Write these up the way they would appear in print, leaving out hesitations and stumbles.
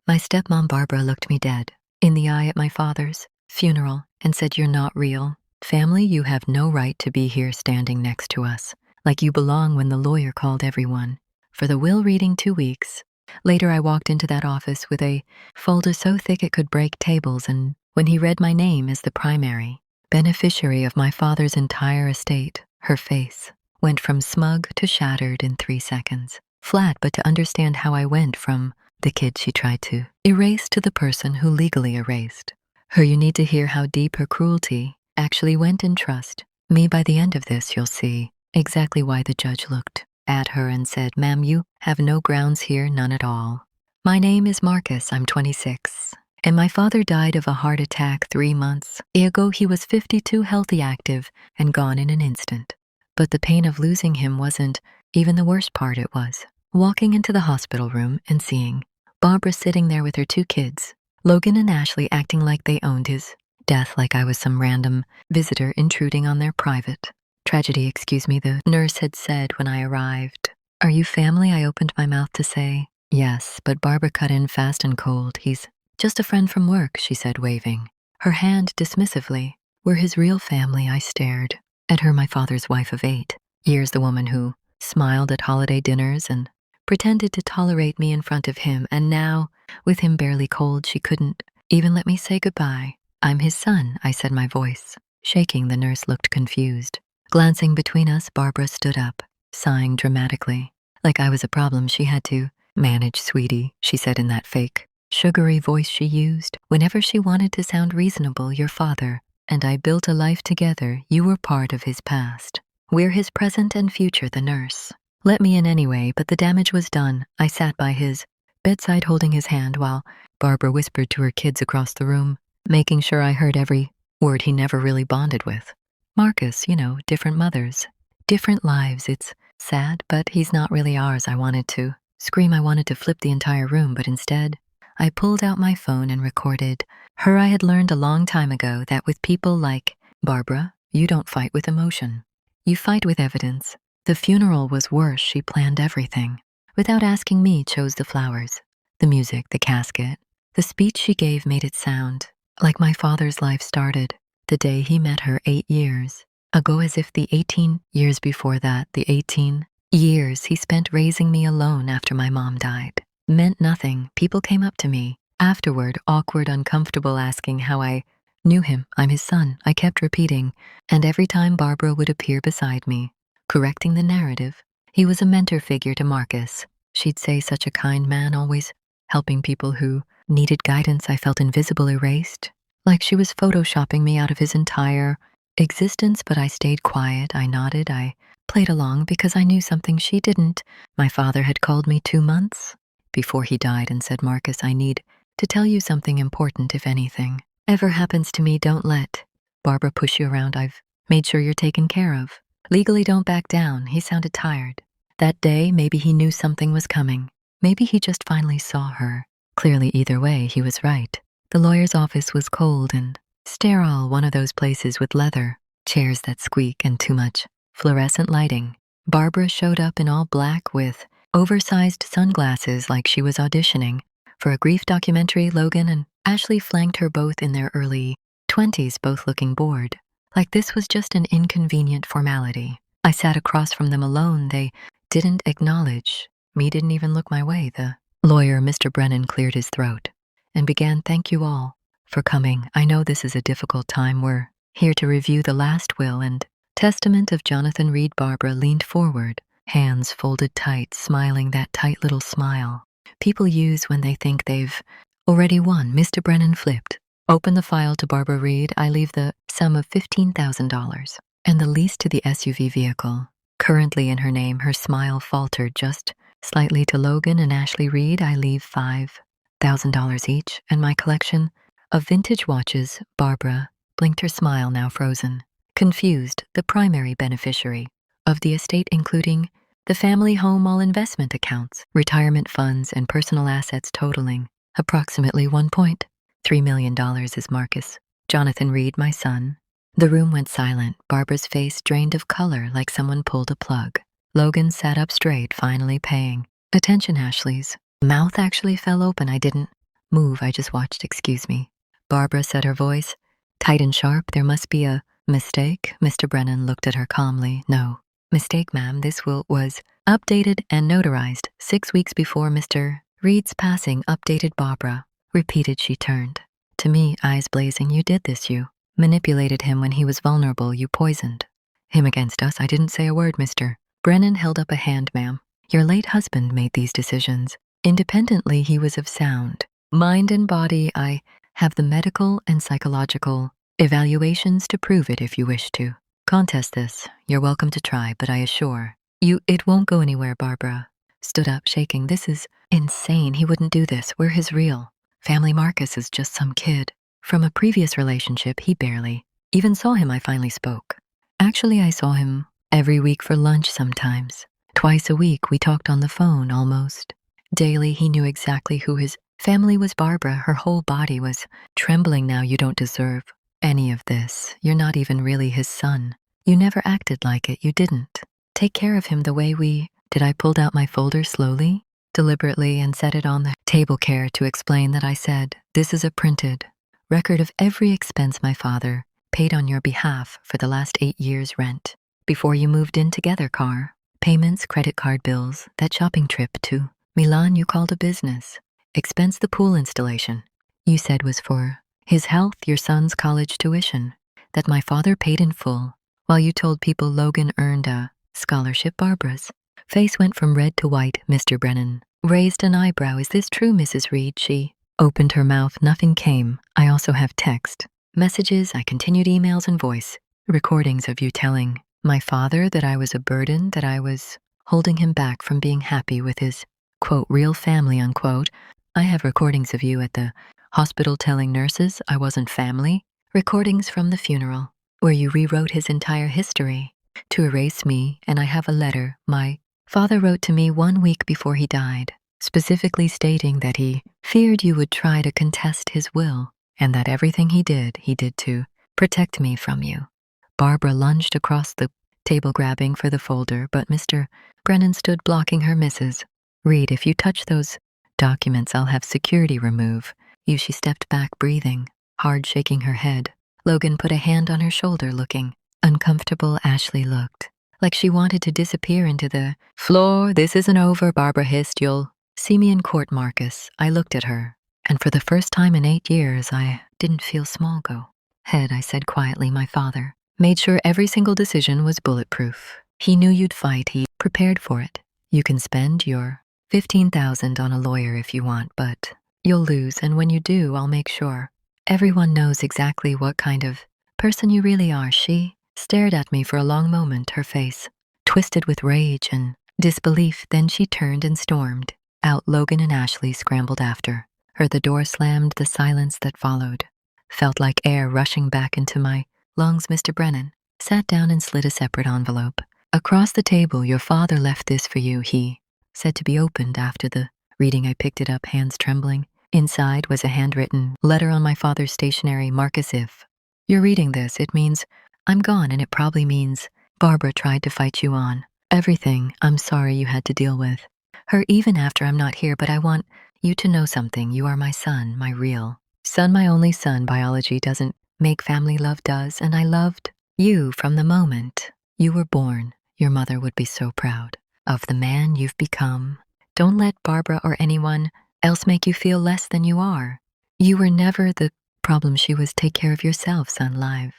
My stepmom Barbara looked me dead in the eye at my father's funeral and said, "You're not real. Family, you have no right to be here standing next to us, like you belong when the lawyer called everyone for the will reading 2 weeks." Later, I walked into that office with a folder so thick it could break tables, and when he read my name as the primary beneficiary of my father's entire estate, her face went from smug to shattered in 3 seconds. Flat, but to understand how I went from the kid she tried to erase to the person who legally erased her. You need to hear how deep her cruelty actually went, and trust me, by the end of this, you'll see exactly why the judge looked at her and said, "Ma'am, you have no grounds here, none at all. My name is Marcus, I'm 26, and my father died of a heart attack 3 months ago. He was 52, healthy, active, and gone in an instant. But the pain of losing him wasn't even the worst part. It was walking into the hospital room and seeing Barbara sitting there with her 2 kids, Logan and Ashley, acting like they owned his death, like I was some random visitor intruding on their private tragedy. "Excuse me," the nurse had said when I arrived. "Are you family?" I opened my mouth to say yes, but Barbara cut in fast and cold. "He's just a friend from work," she said, waving her hand dismissively. "We're his real family." I stared at her, my father's wife of 8 years, the woman who smiled at holiday dinners and pretended to tolerate me in front of him, and now, with him barely cold, she couldn't even let me say goodbye. "I'm his son," I said, my voice shaking. The nurse looked confused. Glancing between us, Barbara stood up, sighing dramatically, like I was a problem she had to manage. "Sweetie," she said in that fake, sugary voice she used whenever she wanted to sound reasonable, "your father and I built a life together. You were part of his past. We're his present and future." The nurse let me in anyway, but the damage was done. I sat by his bedside holding his hand while Barbara whispered to her kids across the room, making sure I heard every word. "He never really bonded with Marcus, different mothers, different lives. It's sad, but he's not really ours." I wanted to scream. I wanted to flip the entire room, but instead, I pulled out my phone and recorded her. I had learned a long time ago that with people like Barbara, you don't fight with emotion. You fight with evidence. The funeral was worse. She planned everything without asking me, chose the flowers, the music, the casket. The speech she gave made it sound like my father's life started the day he met her 8 years ago, as if the 18 years before that, the 18 years he spent raising me alone after my mom died, meant nothing. People came up to me afterward, awkward, uncomfortable, asking how I knew him. "I'm his son," I kept repeating, and every time Barbara would appear beside me, correcting the narrative. "He was a mentor figure to Marcus," she'd say, "such a kind man, always helping people who needed guidance." I felt invisible, erased, like she was photoshopping me out of his entire existence, but I stayed quiet. I nodded. I played along because I knew something she didn't. My father had called me 2 months before he died and said, "Marcus, I need to tell you something important. If anything ever happens to me, don't let Barbara push you around. I've made sure you're taken care of. Legally, don't back down." He sounded tired. That day, maybe he knew something was coming. Maybe he just finally saw her clearly. Either way, he was right. The lawyer's office was cold and sterile, one of those places with leather chairs that squeak and too much fluorescent lighting. Barbara showed up in all black with oversized sunglasses, like she was auditioning for a grief documentary. Logan and Ashley flanked her, both in their early 20s, both looking bored, like this was just an inconvenient formality. I sat across from them alone. They didn't acknowledge me, didn't even look my way. The lawyer, Mr. Brennan, cleared his throat and began, "Thank you all for coming. I know this is a difficult time. We're here to review the last will and testament of Jonathan Reed." Barbara leaned forward, hands folded tight, smiling that tight little smile people use when they think they've already won. Mr. Brennan flipped open the file to Barbara. "Reed, I leave the sum of $15,000 and the lease to the SUV vehicle currently in her name." Her smile faltered just slightly. "To Logan and Ashley Reed, I leave $5,000 each, and my collection of vintage watches." Barbara blinked, her smile now frozen. "Confused, the primary beneficiary of the estate, including the family home, all investment accounts, retirement funds, and personal assets totaling approximately $1.3 million, is Marcus Jonathan Reed, my son." The room went silent. Barbara's face drained of color, like someone pulled a plug. Logan sat up straight, finally paying attention. Ashley's mouth actually fell open. "I didn't Move, I just watched, excuse me. Barbara said, her voice tight and sharp. There must be a mistake. Mr. Brennan looked at her calmly. No. Mistake, ma'am. This will was updated and notarized 6 weeks before Mr. Reed's passing. Updated, Barbara repeated. She turned to me, eyes blazing. You did this. You manipulated him when he was vulnerable. You poisoned him against us. I didn't say a word, Mr. Brennan held up a hand, ma'am. Your late husband made these decisions. Independently, he was of sound mind and body. I have the medical and psychological evaluations to prove it if you wish to contest this. You're welcome to try, but I assure you it won't go anywhere. Barbara stood up, shaking. This is insane. He wouldn't do this. We're his real family. Marcus is just some kid from a previous relationship. He barely even saw him. I finally spoke. Actually, I saw him every week for lunch sometimes. Twice a week, we talked on the phone almost daily. He knew exactly who his family was. Barbara, her whole body was trembling now. You don't deserve any of this. You're not even really his son. You never acted like it. You didn't take care of him the way we did. I pulled out my folder slowly, deliberately, and set it on the table care to explain that I said, this is a printed record of every expense my father paid on your behalf for the last 8 years' rent. Before you moved in together, car payments, credit card bills, that shopping trip to Milan you called a business expense, the pool installation you said was for his health, your son's college tuition that my father paid in full, while you told people Logan earned a scholarship. Barbara's face went from red to white. Mr. Brennan raised an eyebrow. Is this true, Mrs. Reed? She opened her mouth. Nothing came. I also have text messages. I continued, emails and voice recordings of you telling my father that I was a burden, that I was holding him back from being happy with his, quote, real family, unquote. I have recordings of you at the hospital telling nurses I wasn't family, recordings from the funeral where you rewrote his entire history to erase me, and I have a letter my father wrote to me 1 week before he died, specifically stating that he feared you would try to contest his will, and that everything he did to protect me from you. Barbara lunged across the table, grabbing for the folder, but Mr. Brennan stood blocking her. Mrs. Reed, if you touch those documents, I'll have security remove you. She stepped back, breathing hard, shaking her head. Logan put a hand on her shoulder, looking uncomfortable. Ashley looked like she wanted to disappear into the floor. This isn't over, Barbara hissed. You'll see me in court, Marcus. I looked at her, and for the first time in 8 years, I didn't feel small. Go ahead, I said quietly. My father made sure every single decision was bulletproof. He knew you'd fight. He prepared for it. You can spend your $15,000 on a lawyer if you want, but you'll lose, and when you do, I'll make sure everyone knows exactly what kind of person you really are. She stared at me for a long moment, her face twisted with rage and disbelief. Then she turned and stormed out. Logan and Ashley scrambled after her. The door slammed. The silence that followed felt like air rushing back into my lungs. Mr. Brennan sat down and slid a separate envelope across the table. Your father left this for you, he said, to be opened after the reading. I picked it up, hands trembling. Inside was a handwritten letter on my father's stationery. Marcus, if you're reading this, it means I'm gone, and it probably means Barbara tried to fight you on everything. I'm sorry you had to deal with her even after I'm not here, but I want you to know something. You are my son, my real son, my only son. Biology doesn't make family, love does, and I loved you from the moment you were born. Your mother would be so proud of the man you've become. Don't let Barbara or anyone else make you feel less than you are. You were never the problem. She was. Take care of yourself, son. Live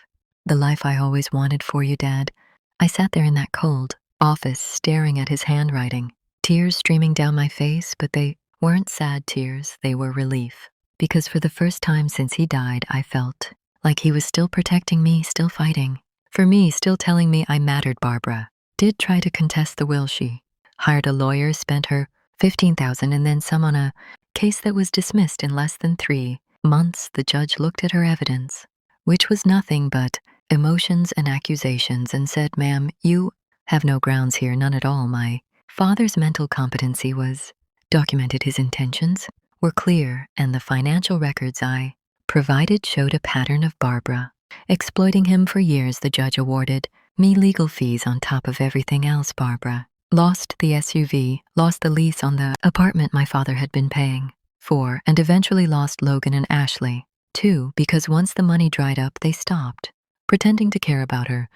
the life I always wanted for you, Dad. I sat there in that cold office, staring at his handwriting, tears streaming down my face, but they weren't sad tears. They were relief, because for the first time since he died, I felt like he was still protecting me, still fighting for me, still telling me I mattered. Barbara did try to contest the will. She hired a lawyer, spent her $15,000 and then some on a case that was dismissed in less than 3 months. The judge looked at her evidence, which was nothing but emotions and accusations, and said, ma'am, you have no grounds here, none at all. My father's mental competency was documented. His intentions were clear, and the financial records I provided showed a pattern of Barbara exploiting him for years. The judge awarded me legal fees on top of everything else. Barbara lost the SUV, lost the lease on the apartment my father had been paying 4, and eventually lost Logan and Ashley. 2, because once the money dried up, they stopped pretending to care about her.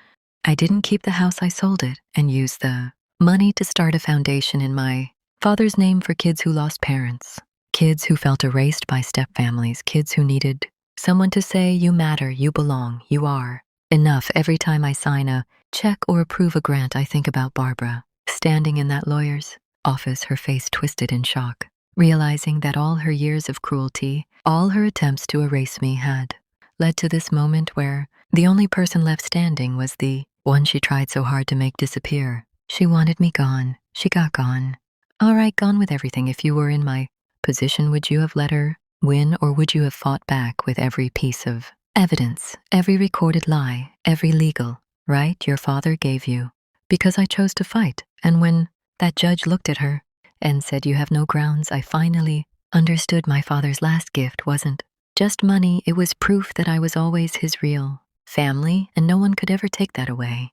I didn't keep the house, I sold it and used the money to start a foundation in my father's name for kids who lost parents, kids who felt erased by stepfamilies, kids who needed someone to say, you matter, you belong, you are enough. Every time I sign a check or approve a grant, I think about Barbara, standing in that lawyer's office, her face twisted in shock, realizing that all her years of cruelty, all her attempts to erase me had led to this moment where the only person left standing was the one she tried so hard to make disappear. She wanted me gone. She got gone. All right, gone with everything. If you were in my position, would you have let her win, or would you have fought back with every piece of evidence, every recorded lie, every legal right your father gave you? Because I chose to fight, and when that judge looked at her and said, you have no grounds, I finally understood my father's last gift wasn't just money, it was proof that I was always his real family, and no one could ever take that away.